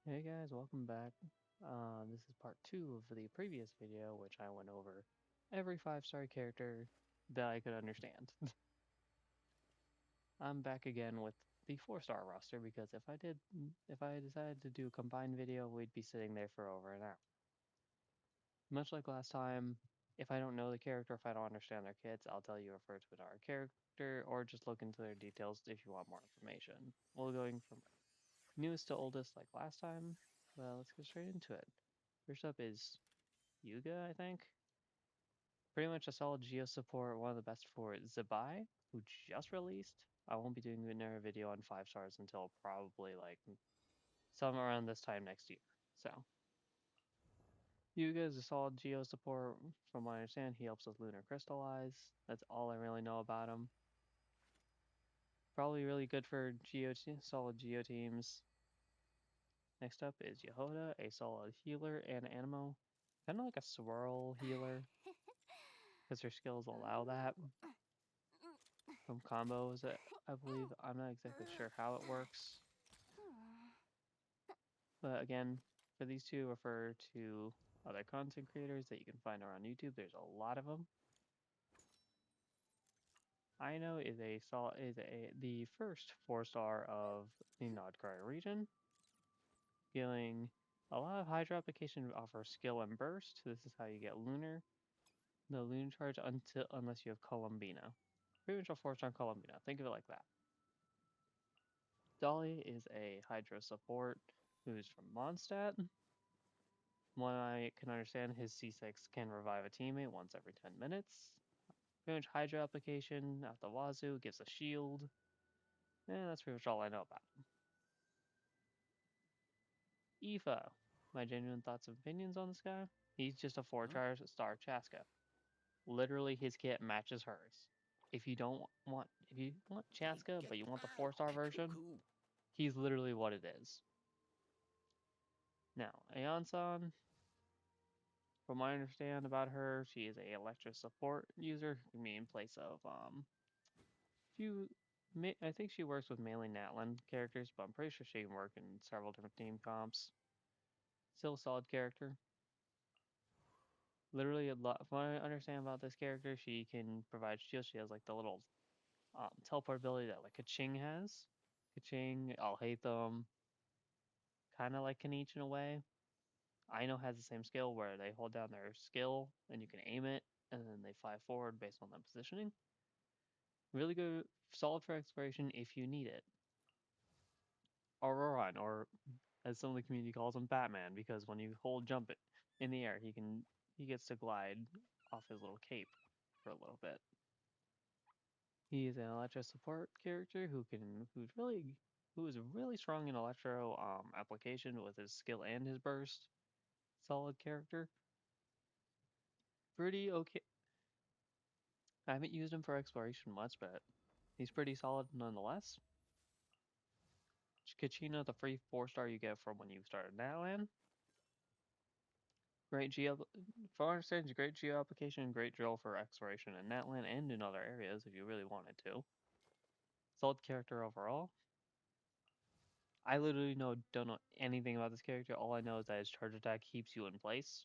Hey guys, welcome back. This is part 2 of the previous video, which I went over every 5-star character that I could understand. I'm back again with the 4-star roster because if I decided to do a combined video, we'd be sitting there for over an hour. Much like last time, if I don't know the character, if I don't understand their kits, I'll tell you refer to another character or just look into their details if you want more information. We'll going from newest to oldest like last time. Well, let's get straight into it. First up is Yuga, I think. Pretty much a solid Geo support, one of the best for Zabai, who just released. I won't be doing another video on 5 stars until probably like somewhere around this time next year. So Yuga is a solid Geo support. From what I understand, he helps with Lunar Crystallize. That's all I really know about him. Probably really good for solid Geo teams. Next up is Yehoda, a solid healer and Animo. Kind of like a swirl healer, because her skills allow that. From combos, I believe. I'm not exactly sure how it works. But again, for these two, refer to other content creators that you can find around YouTube. There's a lot of them. Ino is the first 4-star of the Nodkar region, dealing a lot of Hydra application offers skill and burst. This is how you get Lunar. No Lunar charge unless you have Columbina. Pretty much a 4-star Columbina. Think of it like that. Dolly is a Hydra support who's from Mondstadt. One I can understand, his C6 can revive a teammate once every 10 minutes. Pretty much Hydra application out the wazoo, gives a shield. And that's pretty much all I know about him. Aoife. My genuine thoughts and opinions on this guy? He's just a 4-star Chaska. Literally, his kit matches hers. If you want Chaska, but you want the 4-star version, he's literally what it is. Now, Aeon-san, from what I understand about her, she is a Electra support user. I mean, in place of few. I think she works with mainly Natlan characters, but I'm pretty sure she can work in several different team comps. Still a solid character. Literally, a lot. From what I understand about this character, she can provide shields. She has like the little teleport ability that like Kaching has. Kaching, Alhaitham, kind of like Kanich in a way. Aino has the same skill where they hold down their skill and you can aim it, and then they fly forward based on that positioning. Really good, solid for exploration if you need it. Auroran, or as some of the community calls him, Batman, because when you hold jump it in the air, he gets to glide off his little cape for a little bit. He's an Electro support character who is really strong in Electro application with his skill and his burst. Solid character. Pretty okay. I haven't used him for exploration much, but he's pretty solid nonetheless. Kachina, the free 4-star you get from when you start Natlan. Great geo, for our understanding, great geo application, great drill for exploration in Natlan and in other areas if you really wanted to. Solid character overall. I literally don't know anything about this character. All I know is that his charge attack keeps you in place.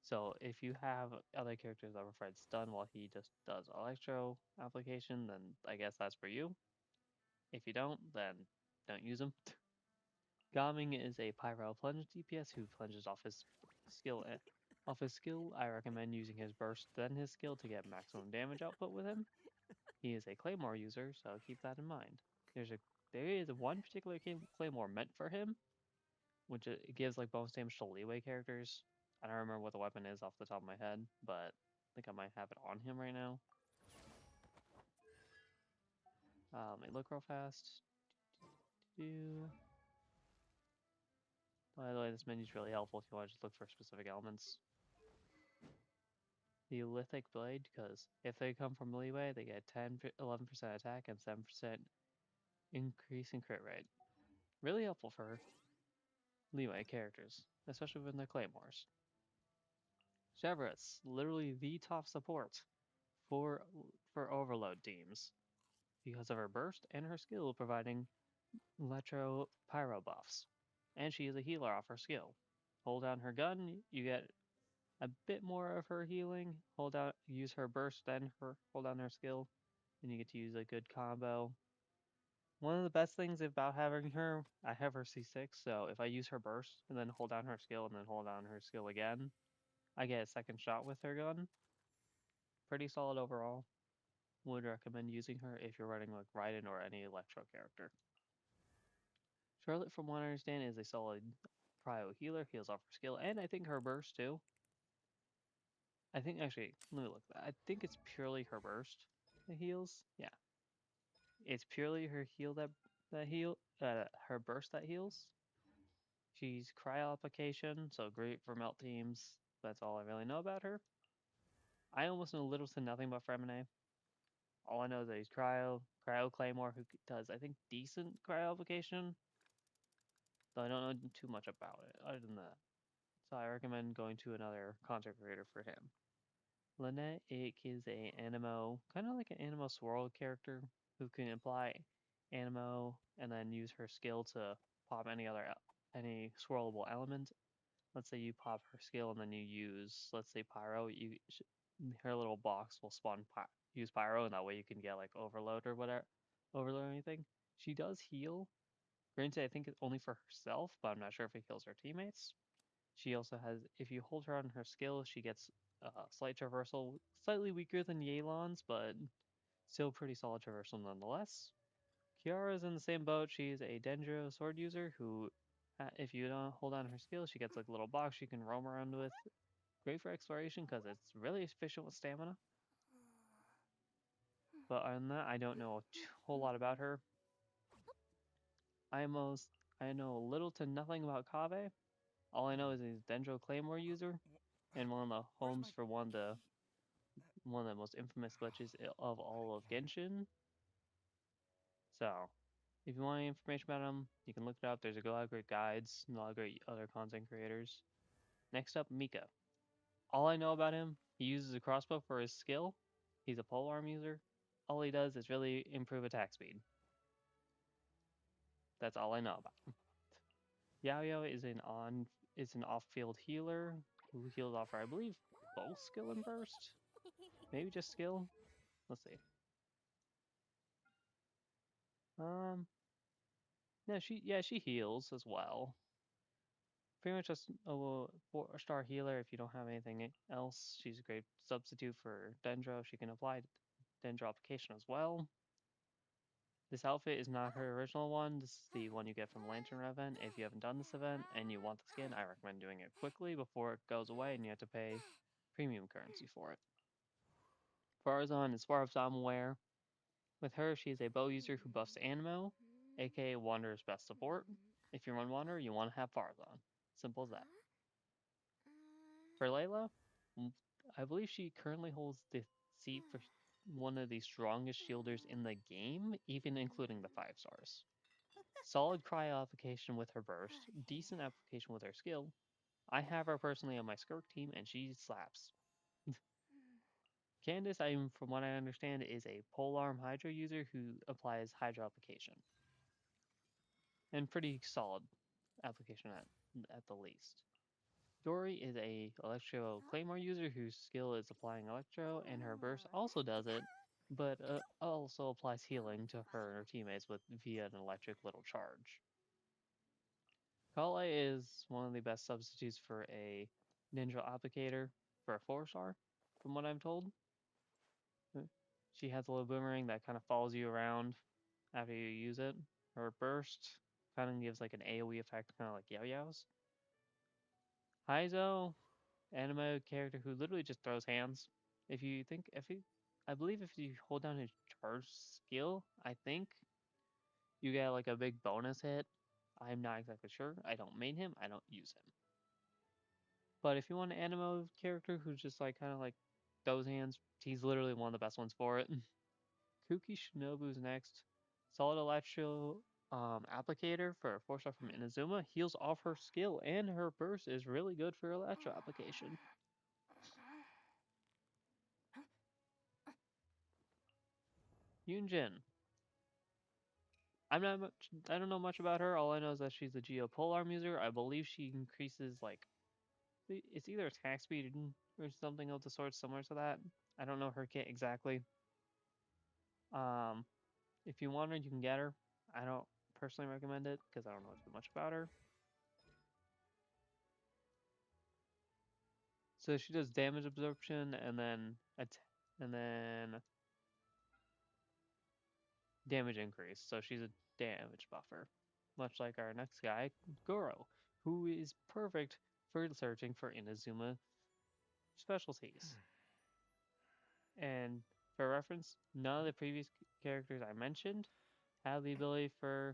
So if you have other characters that provide stun while he just does electro application, then I guess that's for you. If you don't, then don't use him. Gaming is a pyro plunge DPS who plunges skill. Off his skill, I recommend using his burst then his skill to get maximum damage output with him. He is a claymore user, so keep that in mind. There is one particular claymore meant for him, which it gives like bonus damage to leeway characters. I don't remember what the weapon is off the top of my head, but I think I might have it on him right now. Let me look real fast. By the way, this menu is really helpful if you want to just look for specific elements. The lithic blade, because if they come from leeway, they get 11% attack and 7% increase in crit rate. Really helpful for leeway characters, especially when they're claymores. Chevrolet's literally the top support for overload teams because of her burst and her skill providing electro pyro buffs. and she is a healer off her skill. Hold down her gun, you get a bit more of her healing. Use her burst, then hold down her skill, and you get to use a good combo. One of the best things about having her, I have her C6, so if I use her burst and then hold down her skill and then hold down her skill again, I get a second shot with her gun. Pretty solid overall. Would recommend using her if you're running like Raiden or any Electro character. Charlotte, from what I understand, is a solid cryo healer, heals off her skill, and I think her burst too. I think actually, let me look at that. I think it's purely her burst that heals. Yeah, it's purely her heal that heal her burst that heals. She's cryo application, so great for melt teams. That's all I really know about her. I almost know little to nothing about Fremine. All I know is that he's cryo claymore who does I think decent cryo application, though I don't know too much about it other than that. So I recommend going to another content creator for him. Lynette Ick is a Animo, kind of like an Animo Swirl character who can apply Animo and then use her skill to pop any swirlable element. Let's say you pop her skill and then you use, let's say Pyro. Her little box will use Pyro, and that way you can get like Overload or whatever, Overload or anything. She does heal. Granted, I think it's only for herself, but I'm not sure if it heals her teammates. She also has, if you hold her on her skill, she gets slight traversal, slightly weaker than Yelan's, but still pretty solid traversal nonetheless. Kiara's in the same boat. She's a Dendro sword user who, if you don't hold on her skill, she gets like a little box she can roam around with. Great for exploration because it's really efficient with stamina. But other than that, I don't know a whole lot about her. I most I know little to nothing about Kave. All I know is he's a Dendro Claymore user and one of the Where's homes my for key? one of the most infamous glitches of all of Genshin. So, if you want any information about him, you can look it up. There's a lot of great guides and a lot of great other content creators. Next up, Mika. All I know about him, he uses a crossbow for his skill. He's a polearm user. All he does is really improve attack speed. That's all I know about him. Yao is an off-field healer who heals off for I believe both skill and burst. Maybe just skill. Let's see. Um, she heals as well. Pretty much just a 4-star healer if you don't have anything else. She's a great substitute for Dendro. She can apply Dendro application as well. This outfit is not her original one. This is the one you get from Lantern event. If you haven't done this event and you want the skin, I recommend doing it quickly before it goes away and you have to pay premium currency for it. Farazan is far from wear. With her, she is a bow user who buffs Animo, aka Wanderer's best support. If you run Wanderer, you want to have Farazan. Simple as that. For Layla, I believe she currently holds the seat for one of the strongest shielders in the game, even including the 5 stars. Solid cryo application with her burst, decent application with her skill. I have her personally on my Skirk team, and she slaps. Candace, from what I understand, is a polearm Hydra user who applies Hydra application, and pretty solid application at the least. Dory is a Electro Claymore user whose skill is applying Electro, and her burst also does it, but also applies healing to her and her teammates via an electric little charge. Kale is one of the best substitutes for a Ninja Applicator for a 4-star, from what I'm told. She has a little boomerang that kind of follows you around after you use it. Her burst kind of gives like an AoE effect, kind of like Yo-Yo's. Heizo, anime character who literally just throws hands. I believe if you hold down his charge skill, I think you get like a big bonus hit. I'm not exactly sure. I don't main him. I don't use him. But if you want an anime character who's just like kind of like those hands, he's literally one of the best ones for it. Kuki Shinobu's next. Solid Electro applicator for a 4-star from Inazuma. Heals off her skill, and her burst is really good for Electro application. Yunjin. I'm not much. I don't know much about her. All I know is that she's a Geopolar user. I believe she increases like it's either attack speed or something of the sort similar to that. I don't know her kit exactly. Um, if you want her, you can get her. I don't personally recommend it because I don't know too much about her. So she does damage absorption and then damage increase. So she's a damage buffer, much like our next guy, Goro, who is perfect for searching for Inazuma specialties. And for reference, none of the previous characters I mentioned have the ability for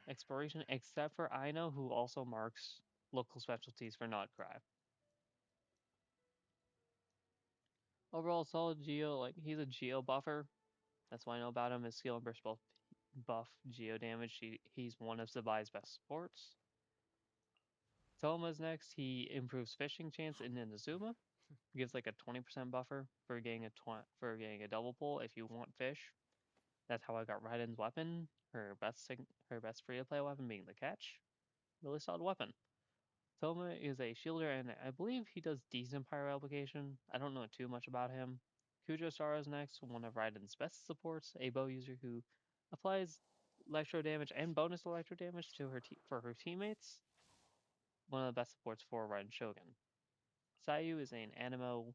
exploration, except for Aino, who also marks local specialties for Nodcry. Overall, solid Geo, like he's a Geo buffer. That's what I know about him. His skill and burst both buff Geo damage. He's one of Zabai's best supports. Toma's next. He improves fishing chance in Inazuma. Gives like a 20% buffer for getting a double pull if you want fish. That's how I got Raiden's weapon. Her best free to play weapon being the catch. Really solid weapon. Toma is a shielder, and I believe he does decent pyro application. I don't know too much about him. Kujo Sara is next, one of Raiden's best supports, a bow user who applies electro damage and bonus electro damage to for her teammates. One of the best supports for Raiden Shogun. Sayu is an animo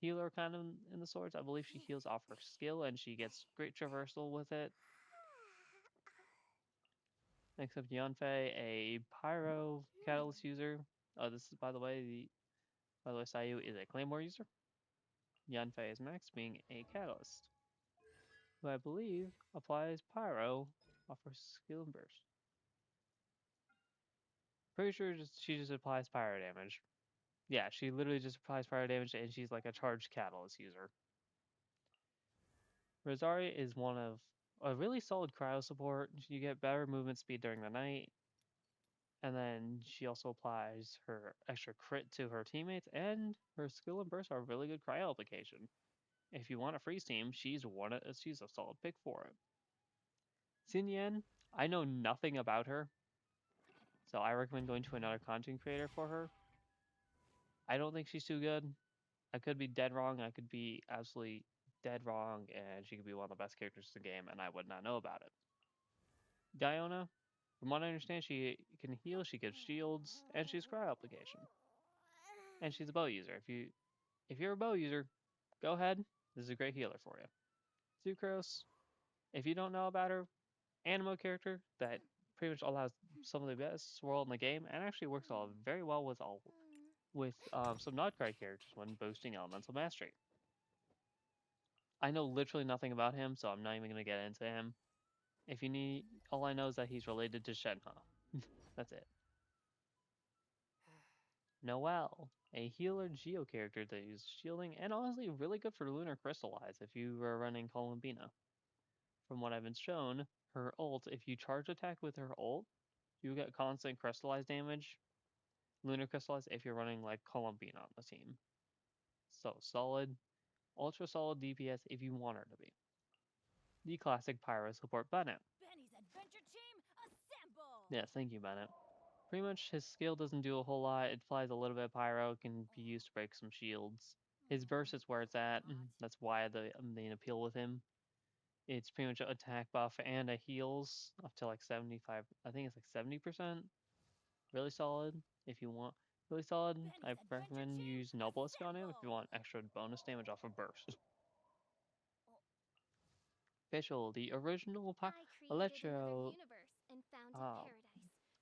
healer kind of in the swords. I believe she heals off her skill and she gets great traversal with it. Next up, Yanfei, a pyro catalyst user. This is by the way, Sayu is a claymore user. Yanfei is max, being a catalyst, who I believe applies pyro off her skill and burst. Pretty sure she just applies pyro damage. Yeah, she literally just applies pyro damage, and she's like a charged catalyst user. Rosaria is one of a really solid cryo support. You get better movement speed during the night, and then she also applies her extra crit to her teammates, and her skill and burst are really good cryo application. If you want a freeze team, she's a solid pick for it. Xin Yan, I know nothing about her, so I recommend going to another content creator for her. I don't think she's too good. I could be dead wrong. I could be absolutely dead wrong, and she could be one of the best characters in the game, and I would not know about it. Diona, from what I understand, she can heal, she gives shields, and she's cryo application. And she's a bow user. If you're a bow user, go ahead. This is a great healer for you. Sucrose, if you don't know about her, animo character that pretty much allows some of the best world in the game, and actually works all very well with some Nodcry characters when boosting elemental mastery. I know literally nothing about him, so I'm not even gonna get into him. If you need, all I know is that he's related to Shenhe. That's it. Noelle, a healer Geo character that uses shielding, and honestly really good for Lunar Crystallize if you were running Columbina. From what I've been shown, her ult, if you charge attack with her ult, you get constant Crystallize damage, Lunar Crystallize if you're running like Columbina on the team. So solid, ultra solid DPS if you want her to be. The classic Pyro support Bennett. Benny's adventure team, assemble! Yes, thank you, Bennett. Pretty much his skill doesn't do a whole lot. It flies a little bit of pyro, can be used to break some shields. His burst is where it's at. That's why the main appeal with him. It's pretty much an attack buff and a heals up to like 75. I think it's like 70%. Really solid. If you want really solid, I Benny's adventure recommend team, use Noblisk on him if you assemble! want extra bonus damage off of burst. Official, the original I created another Electro universe and founded uh, paradise.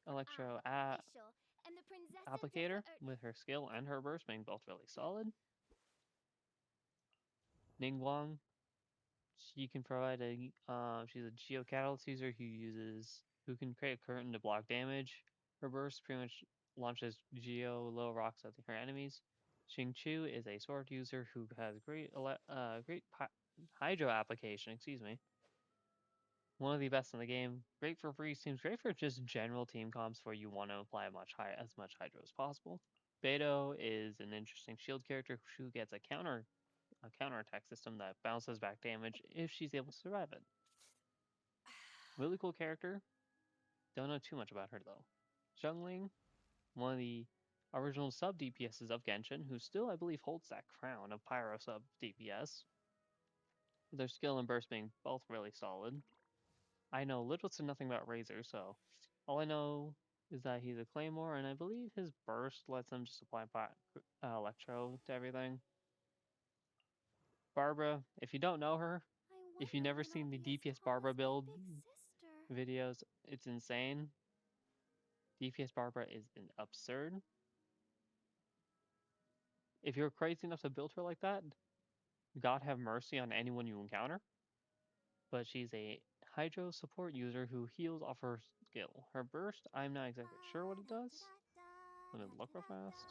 For Electro official and the princesses of applicator with her skill and her burst being both really solid. Ningguang, she can provide she's a Geo Catalyst user who can create a curtain to block damage. Her burst pretty much launches Geo low rocks at her enemies. Xing Chu is a sword user who has hydro application, excuse me. One of the best in the game. Great for freeze teams, great for just general team comps where you want to apply as much hydro as possible. Beto is an interesting shield character who gets a counterattack system that bounces back damage if she's able to survive it. Really cool character. Don't know too much about her though. Xiangling, one of the original sub DPSs of Genshin, who still, I believe, holds that crown of Pyro sub DPS. Their skill and burst being both really solid. I know little to nothing about Razor, so all I know is that he's a Claymore, and I believe his burst lets him just apply Electro to everything. Barbara, if you don't know her, I if you've wonder never when I'll seen the be as DPS tall Barbara as my build big sister. videos, it's insane. DPS Barbara is absurd. If you're crazy enough to build her like that, God have mercy on anyone you encounter. But she's a Hydro support user who heals off her skill. Her burst, I'm not exactly sure what it does. Let me look real fast.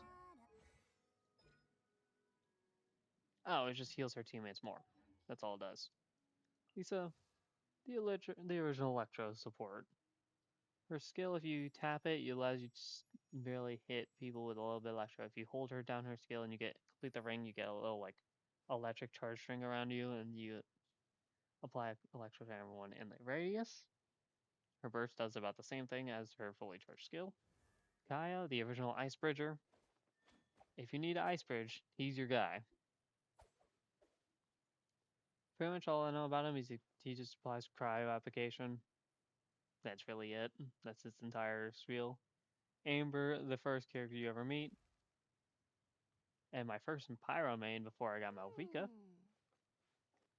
Oh, it just heals her teammates more. That's all it does. Lisa, the original Electro support. Her skill, if you tap it, it allows you to just barely hit people with a little bit of Electro. If you hold her down her skill and you complete the ring, you get a little like electric charge string around you, and you apply Electro to everyone in the radius. Her burst does about the same thing as her fully charged skill. Kaya, the original Ice Bridger. If you need an Ice Bridge, he's your guy. Pretty much all I know about him is he just applies cryo application. That's really it. That's its entire spiel. Amber, the first character you ever meet, and my first Pyro main before I got Malvika.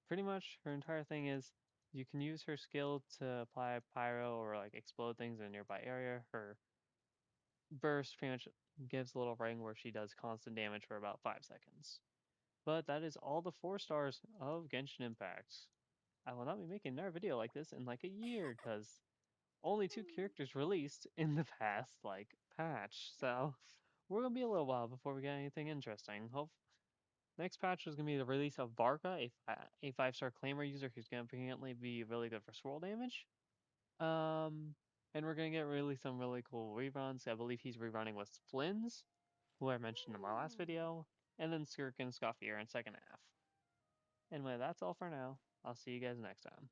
Pretty much her entire thing is you can use her skill to apply pyro or like explode things in a nearby area. Her burst pretty much gives a little ring where she does constant damage for about 5 seconds. But that is all the 4 stars of Genshin Impact. I will not be making another video like this in like a year because only 2 characters released in the past like patch. So we're gonna be a little while before we get anything interesting. Hope next patch is gonna be the release of Barca, a 5-star claimer user who's gonna apparently be really good for swirl damage. Um, and we're gonna get really some really cool reruns. I believe he's rerunning with Flynn's, who I mentioned in my last video, and then Skirk and Scoffier in second half. Anyway, that's all for now. I'll see you guys next time.